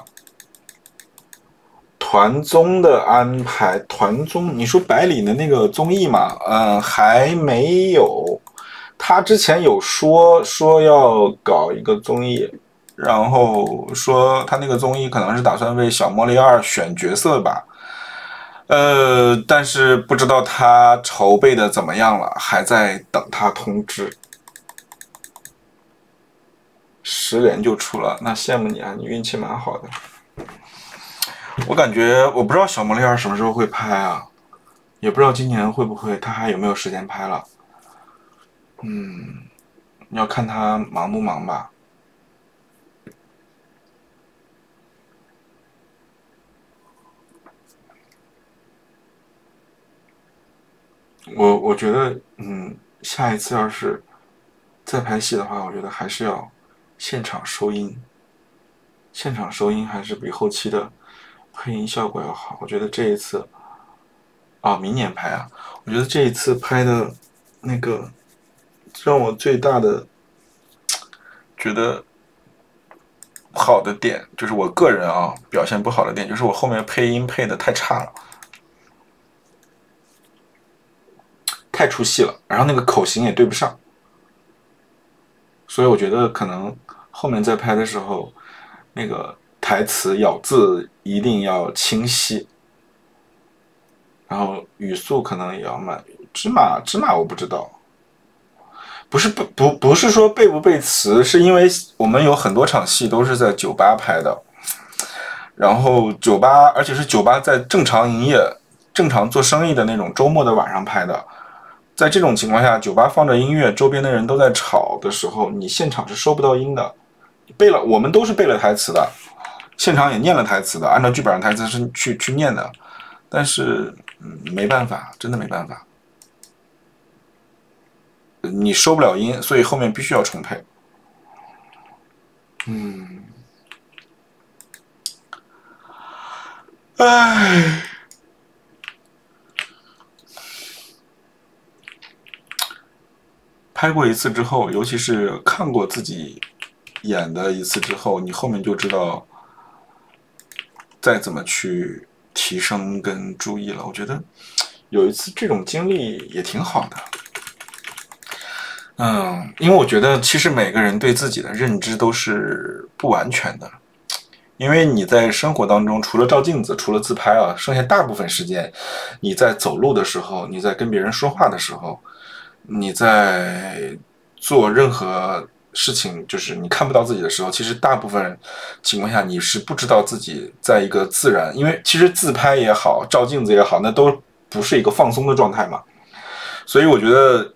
团综的安排，团综，你说百里的那个综艺嘛，还没有，他之前有说要搞一个综艺。然后说他那个综艺可能是打算为小茉莉2选角色吧，但是不知道他筹备的怎么样了，还在等他通知。10连就出了，那羡慕你啊，你运气蛮好的。我感觉我不知道小茉莉2什么时候会拍啊，也不知道今年会不会，他还有没有时间拍了。要看他忙不忙吧。我觉得，下一次要是再拍戏的话，我觉得还是要现场收音。现场收音还是比后期的配音效果要好。我觉得这一次，明年拍啊，我觉得这一次拍的那个让我最大的觉得好的点，就是我个人表现不好的点，就是我后面配音配的太差了。太出戏了，然后那个口型也对不上，所以我觉得可能后面再拍的时候，那个台词咬字一定要清晰，然后语速可能也要慢。芝麻我不知道，不是说背不背词，是因为我们有很多场戏都是在酒吧拍的，然后酒吧而且是酒吧在正常营业、正常做生意的那种周末的晚上拍的。在这种情况下，酒吧放着音乐，周边的人都在吵的时候，你现场是收不到音的。我们都是背了台词的，现场也念了台词的，按照剧本上台词是去念的，但是没办法，真的没办法，你收不了音，所以后面必须要重配。唉。拍过一次之后，尤其是看过自己演的一次之后，你后面就知道再怎么去提升跟注意了。我觉得有一次这种经历也挺好的。因为我觉得其实每个人对自己的认知都是不完全的，因为你在生活当中除了照镜子，除了自拍啊，剩下大部分时间，你在走路的时候，你在跟别人说话的时候，你在做任何事情，就是你看不到自己的时候，其实大部分情况下你是不知道自己在一个自然，因为其实自拍也好，照镜子也好，那都不是一个放松的状态嘛。所以我觉得，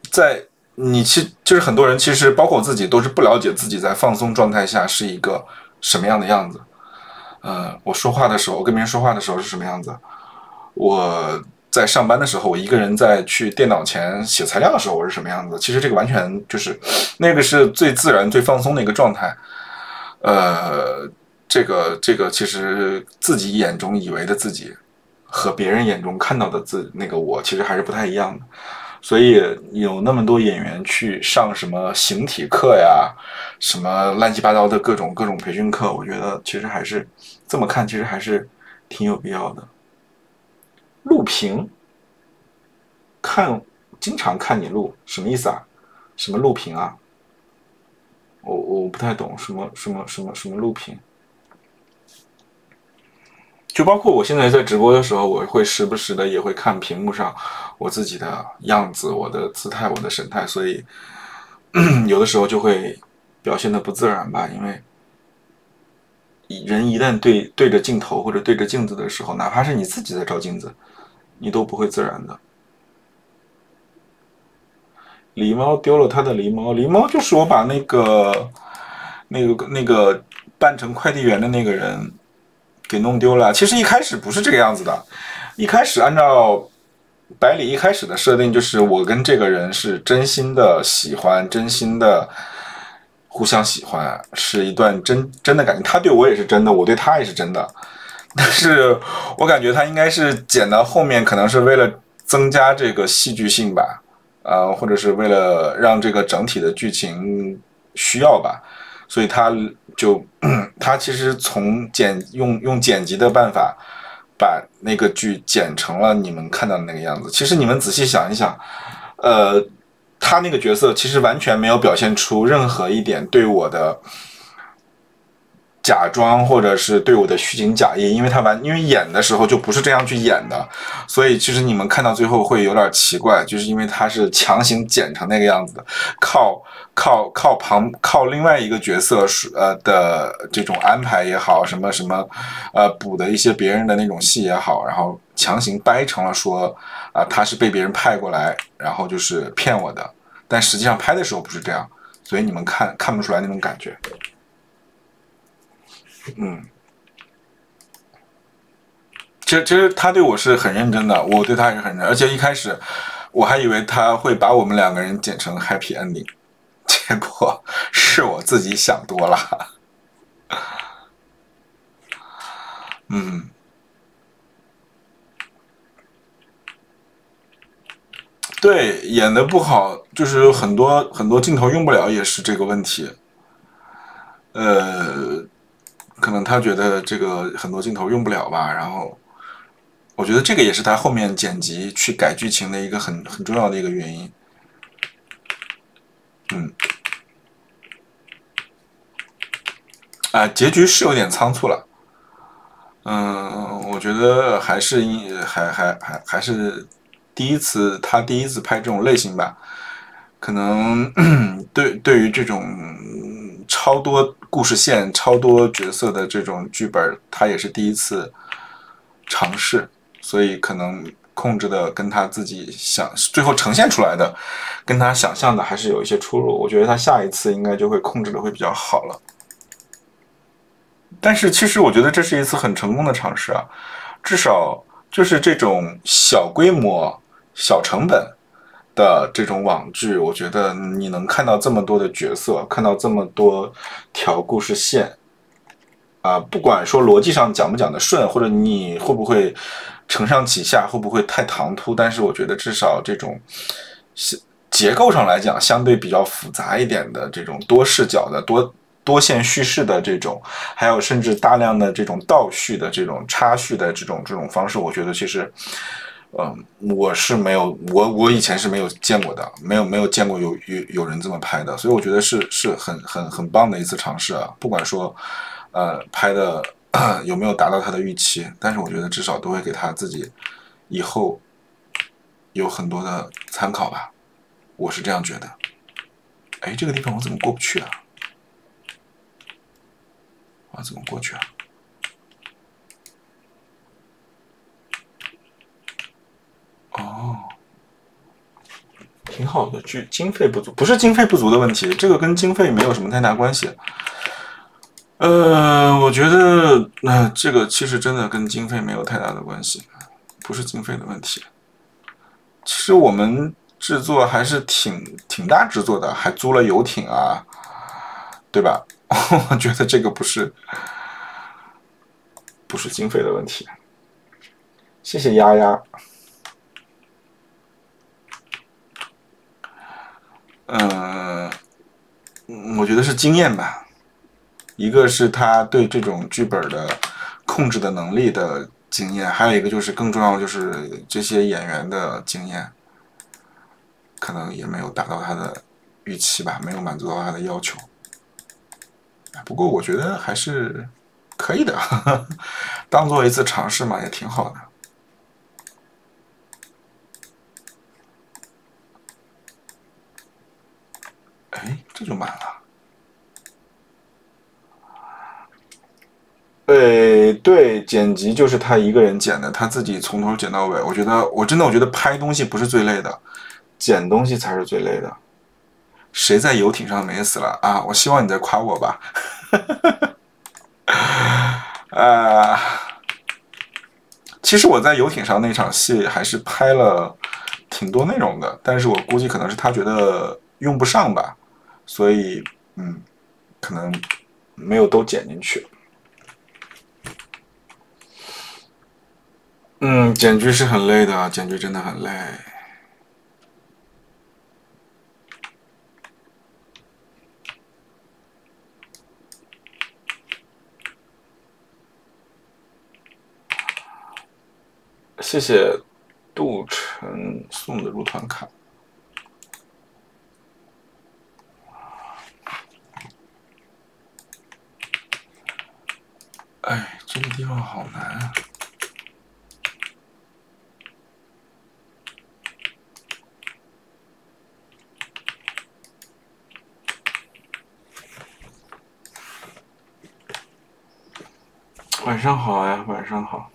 在你就是很多人其实包括我自己都是不了解自己在放松状态下是一个什么样的样子。我说话的时候，我跟别人说话的时候是什么样子？我在上班的时候，我一个人在去电脑前写材料的时候，我是什么样子？其实这个完全就是那个是最自然、最放松的一个状态。这个其实自己眼中以为的自己和别人眼中看到的那个我，其实还是不太一样的。所以有那么多演员去上什么形体课呀，什么乱七八糟的各种培训课，我觉得其实还是这么看，其实还是挺有必要的。录屏，经常看你录，什么意思啊？什么录屏啊？我不太懂什么录屏。就包括我现在在直播的时候，我会时不时的也会看屏幕上我自己的样子、我的姿态、我的神态，所以有的时候就会表现的不自然吧。因为人一旦对着镜头或者对着镜子的时候，哪怕是你自己在照镜子，你都不会自然的。狸猫丢了他的狸猫，狸猫就是我把那个扮成快递员的那个人给弄丢了。其实一开始不是这个样子的，一开始按照百里一开始的设定，就是我跟这个人是真心的喜欢，真心的互相喜欢，是一段真的感情。他对我也是真的，我对他也是真的。但是我感觉他应该是剪到后面，可能是为了增加这个戏剧性吧，或者是为了让这个整体的剧情需要吧，所以他其实用剪辑的办法把那个剧剪成了你们看到的那个样子。其实你们仔细想一想，他那个角色其实完全没有表现出任何一点对我的假装或者是对我的虚情假意，因为演的时候就不是这样去演的，所以其实你们看到最后会有点奇怪，就是因为他是强行剪成那个样子的，靠另外一个角色的这种安排也好，什么补的一些别人的那种戏也好，然后强行掰成了说他是被别人派过来，然后就是骗我的，但实际上拍的时候不是这样，所以你们看不出来那种感觉。其实他对我是很认真的，我对他也是很认真，而且一开始我还以为他会把我们两个人剪成 happy ending， 结果是我自己想多了。对，演的不好，就是很多镜头用不了，也是这个问题。可能他觉得这个很多镜头用不了吧，然后我觉得这个也是他后面剪辑去改剧情的一个很重要的一个原因。结局是有点仓促了。我觉得还是他第一次拍这种类型吧，可能对于这种超多故事线、超多角色的这种剧本，他也是第一次尝试，所以可能控制的跟他自己最后呈现出来的跟他想象的还是有一些出入。我觉得他下一次应该就会控制的会比较好了。但是其实我觉得这是一次很成功的尝试啊，至少就是这种小规模、小成本的这种网剧，我觉得你能看到这么多的角色，看到这么多条故事线，不管说逻辑上讲不讲得顺，或者你会不会承上启下，会不会太唐突，但是我觉得至少这种结构上来讲相对比较复杂一点的这种多视角的多线叙事的这种，还有甚至大量的这种倒叙的这种插叙的这种方式，我觉得其实我是没有，我以前是没有见过的，没有见过有人这么拍的，所以我觉得是很棒的一次尝试啊。不管说，拍的有没有达到他的预期，但是我觉得至少都会给他自己以后有很多的参考吧，我是这样觉得。哎，这个地方我怎么过不去啊？我怎么过去啊？哦，挺好的，经费不足，不是经费不足的问题，这个跟经费没有什么太大关系。我觉得这个其实真的跟经费没有太大的关系，不是经费的问题。其实我们制作还是挺大制作的，还租了游艇啊，对吧？我觉得这个不是经费的问题。谢谢丫丫。我觉得是经验吧。一个是他对这种剧本的控制的能力的经验，还有一个就是更重要的就是这些演员的经验，可能也没有达到他的预期吧，没有满足到他的要求。不过我觉得还是可以的，当做一次尝试嘛，也挺好的。哎，这就满了。对，剪辑就是他一个人剪的，他自己从头剪到尾。我真的觉得拍东西不是最累的，剪东西才是最累的。谁在游艇上没死了啊？我希望你在夸我吧。其实我在游艇上那场戏还是拍了挺多内容的，但是我估计可能是他觉得用不上吧，所以可能没有都剪进去。剪剧是很累的，剪剧真的很累。谢谢杜晨送的入团卡。哎，这个地方好难啊。晚上好呀，晚上好。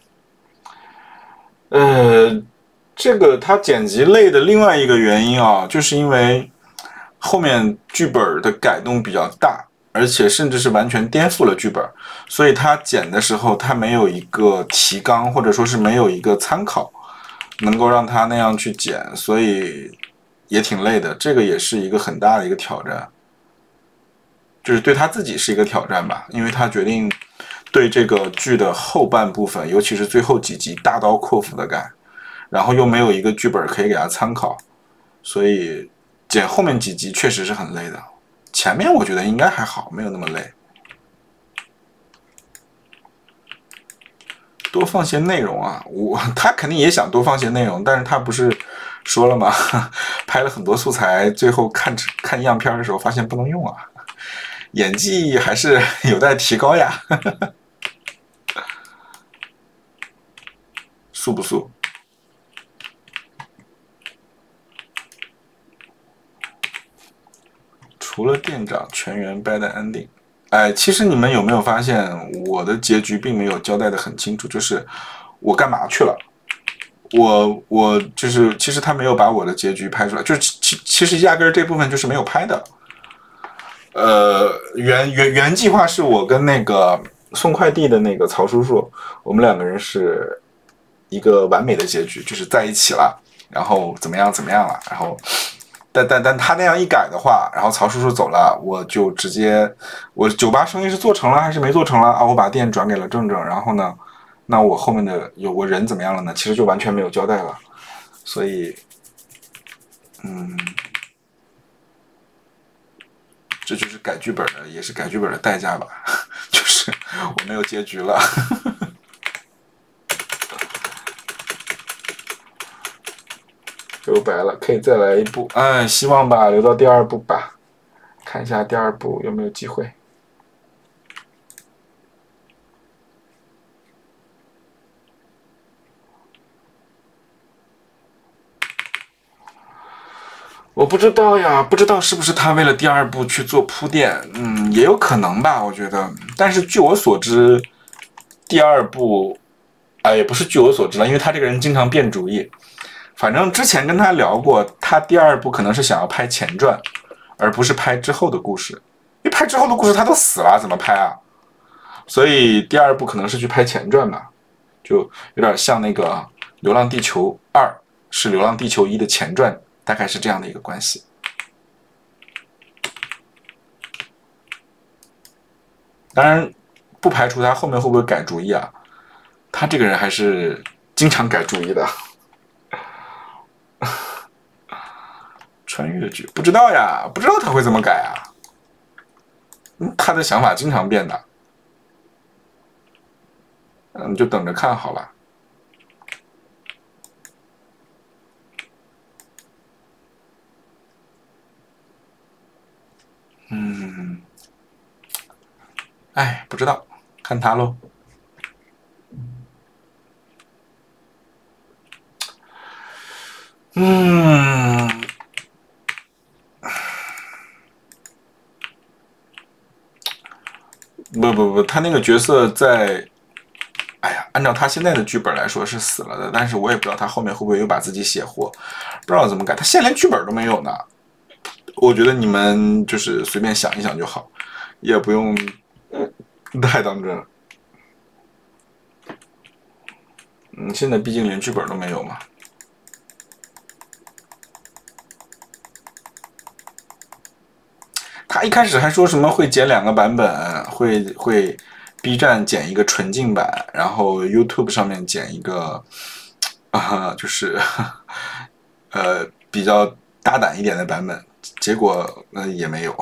这个它剪辑类的另外一个原因啊，就是因为后面剧本的改动比较大，而且甚至是完全颠覆了剧本，所以它剪的时候它没有一个提纲，或者说是没有一个参考，能够让它那样去剪，所以也挺累的。这个也是一个很大的一个挑战，就是对他自己是一个挑战吧，因为他决定对这个剧的后半部分，尤其是最后几集大刀阔斧的改。然后又没有一个剧本可以给他参考，所以剪后面几集确实是很累的。前面我觉得应该还好，没有那么累。多放些内容啊，他肯定也想多放些内容，但是他不是说了吗？拍了很多素材，最后看样片的时候发现不能用啊，演技还是有待提高呀。素不素？除了店长，全员 bad ending。哎，其实你们有没有发现，我的结局并没有交代的很清楚，就是我干嘛去了？我就是，其实他没有把我的结局拍出来，就是其实压根儿这部分就是没有拍的。原计划是我跟那个送快递的那个曹叔叔，我们两个人是一个完美的结局，就是在一起了，然后怎么样了，然后但他那样一改的话，然后曹叔叔走了，我就直接我酒吧生意是做成了还是没做成了啊？我把店转给了正正，然后呢，那我后面的我人怎么样了呢？其实就完全没有交代了，所以这就是改剧本的，也是改剧本的代价吧，就是我没有结局了。留白了，可以再来一部。哎，希望吧，留到第2部吧，看一下第2部有没有机会。我不知道呀，不知道是不是他为了第2部去做铺垫，也有可能吧，我觉得。但是据我所知，第2部，也不是据我所知了，因为他这个人经常变主意。反正之前跟他聊过，他第2部可能是想要拍前传，而不是拍之后的故事。因为拍之后的故事他都死了，怎么拍啊？所以第2部可能是去拍前传吧，就有点像那个《流浪地球2》是《流浪地球1》的前传。大概是这样的一个关系，当然不排除他后面会不会改主意啊？他这个人还是经常改主意的。穿越剧不知道呀，不知道他会怎么改啊？他的想法经常变的，就等着看好了。哎，不知道，看他喽。不，他那个角色在，哎呀，按照他现在的剧本来说是死了的，但是我也不知道他后面会不会又把自己写活，不知道怎么改，他现在连剧本都没有呢。我觉得你们就是随便想一想就好，也不用太当真。现在毕竟连剧本都没有嘛。他一开始还说什么会剪2个版本，会 B 站剪一个纯净版，然后 YouTube 上面剪一个就是比较大胆一点的版本，结果也没有。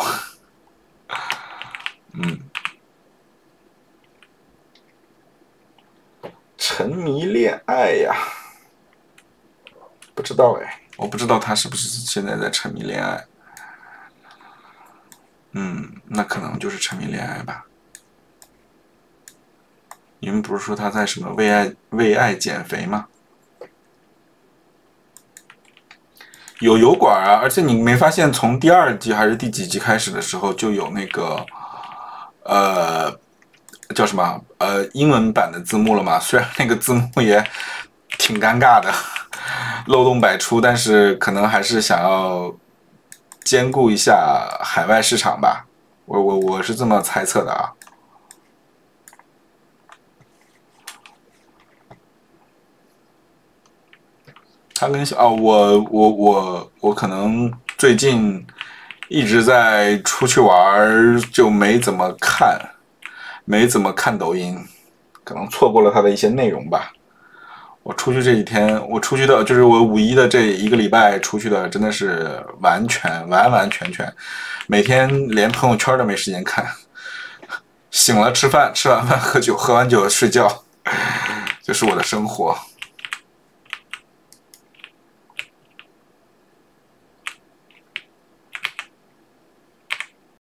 沉迷恋爱呀，不知道哎，我不知道他是不是现在在沉迷恋爱。那可能就是沉迷恋爱吧。你们不是说他在什么为爱减肥吗？有油管啊，而且你没发现从第2季还是第几集开始的时候就有那个叫什么英文版的字幕了吗？虽然那个字幕也挺尴尬的，漏洞百出，但是可能还是想要兼顾一下海外市场吧。我是这么猜测的啊。他跟我可能最近一直在出去玩，就没怎么看抖音，可能错过了他的一些内容吧。我出去这几天，我出去的就是我5一的这1个礼拜出去的，真的是完全，每天连朋友圈都没时间看，醒了吃饭，吃完饭喝酒，喝完酒睡觉，就是我的生活。